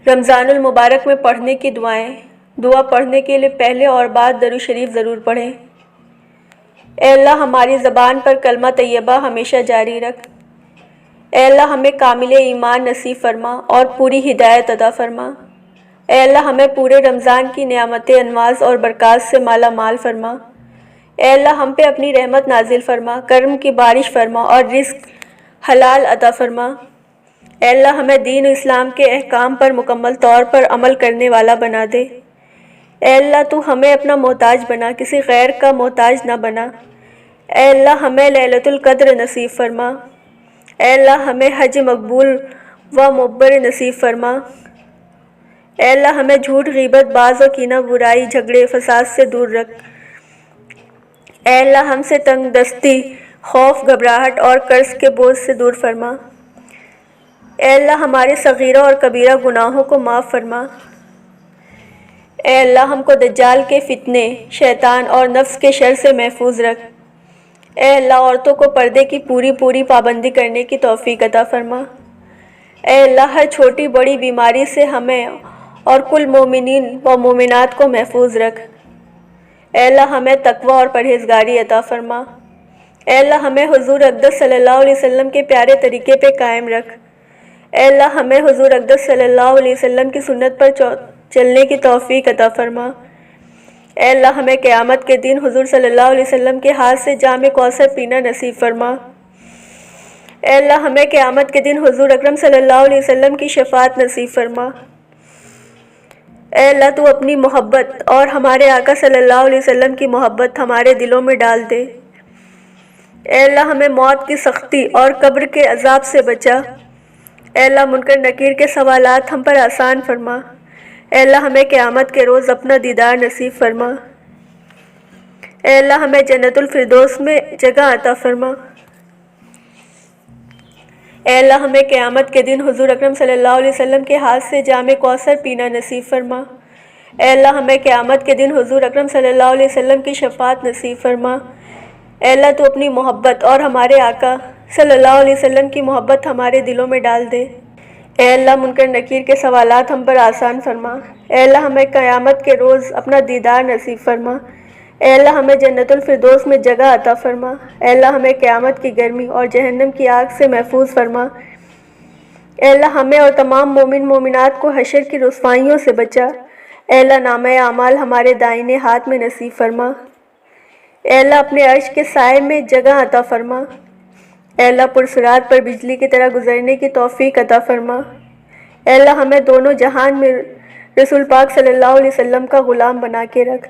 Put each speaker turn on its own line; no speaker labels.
رمضان المبارک میں پڑھنے کی دعائیں۔ دعا پڑھنے کے لیے پہلے اور بعد درود شریف ضرور پڑھیں۔ اے اللہ ہماری زبان پر کلمہ طیبہ ہمیشہ جاری رکھ۔ اے اللہ ہمیں کامل ایمان نصیب فرما اور پوری ہدایت عطا فرما۔ اے اللہ ہمیں پورے رمضان کی نعمت انواز اور برکات سے مالا مال فرما۔ اے اللہ ہم پہ اپنی رحمت نازل فرما، کرم کی بارش فرما اور رزق حلال عطا فرما۔ اے اللہ ہمیں دین و اسلام کے احکام پر مکمل طور پر عمل کرنے والا بنا دے۔ اے اللہ تو ہمیں اپنا محتاج بنا، کسی غیر کا محتاج نہ بنا۔ اے اللہ ہمیں لیلۃ القدر نصیب فرما۔ اے اللہ ہمیں حج مقبول و مبر نصیب فرما۔ اے اللہ ہمیں جھوٹ، غیبت، باز و کینہ، برائی، جھگڑے، فساد سے دور رکھ۔ اے اللہ ہم سے تنگ دستی، خوف، گھبراہٹ اور قرض کے بوجھ سے دور فرما۔ اے اللہ ہمارے صغیرہ اور کبیرہ گناہوں کو معاف فرما۔ اے اللہ ہم کو دجال کے فتنے، شیطان اور نفس کے شر سے محفوظ رکھ۔ اے اللہ عورتوں کو پردے کی پوری پابندی کرنے کی توفیق عطا فرما۔ اے اللہ ہر چھوٹی بڑی بیماری سے ہمیں اور کل مومنین و مومنات کو محفوظ رکھ۔ اے اللہ ہمیں تقوی اور پرہیزگاری عطا فرما۔ اے اللہ ہمیں حضور اقدس صلی اللہ علیہ وسلم کے پیارے طریقے پہ قائم رکھ۔ اے اللہ ہمیں حضور اقدس صلی اللہ علیہ وسلم کی سنت پر چلنے کی توفیق عطا فرما۔ اے اللہ ہمیں قیامت کے دن حضور صلی اللہ علیہ وسلم کے ہاتھ سے جام کوثر پینا نصیب فرما۔ اے اللہ ہمیں قیامت کے دن حضور اکرم صلی اللہ علیہ وسلم کی شفاعت نصیب فرما۔ اے اللہ تو اپنی محبت اور ہمارے آقا صلی اللہ علیہ وسلم کی محبت ہمارے دلوں میں ڈال دے۔ اے اللہ ہمیں موت کی سختی اور قبر کے عذاب سے بچا۔ اے اللہ منکر نکیر کے سوالات ہم پر آسان فرما۔ اے اللہ ہمیں قیامت کے روز اپنا دیدار نصیب فرما۔ اے اللہ ہمیں جنت الفردوس میں جگہ عطا فرما۔ اے اللہ ہمیں قیامت کے دن حضور اکرم صلی اللہ علیہ وسلم کے ہاتھ سے جام کوثر پینا نصیب فرما۔ اے اللہ ہمیں قیامت کے دن حضور اکرم صلی اللہ علیہ وسلم کی شفاعت نصیب فرما۔ اے اللہ تو اپنی محبت اور ہمارے آقا صلی اللہ علیہ وسلم کی محبت ہمارے دلوں میں ڈال دے۔ اے اللہ منکر نکیر کے سوالات ہم پر آسان فرما۔ اے اللہ ہمیں قیامت کے روز اپنا دیدار نصیب فرما۔ اے اللہ ہمیں جنت الفردوس میں جگہ عطا فرما۔ اے اللہ ہمیں قیامت کی گرمی اور جہنم کی آگ سے محفوظ فرما۔ اے اللہ ہمیں اور تمام مومن مومنات کو حشر کی رسوائیوں سے بچا۔ اے اللہ نامہ اعمال ہمارے دائنے ہاتھ میں نصیب فرما۔ اے اللہ اپنے عرش کے سائے میں جگہ عطا فرما۔ اے اللہ پرصراط پر بجلی کی طرح گزرنے کی توفیق عطا فرما۔ اے اللہ ہمیں دونوں جہان میں رسول پاک صلی اللہ علیہ وسلم کا غلام بنا کے رکھ۔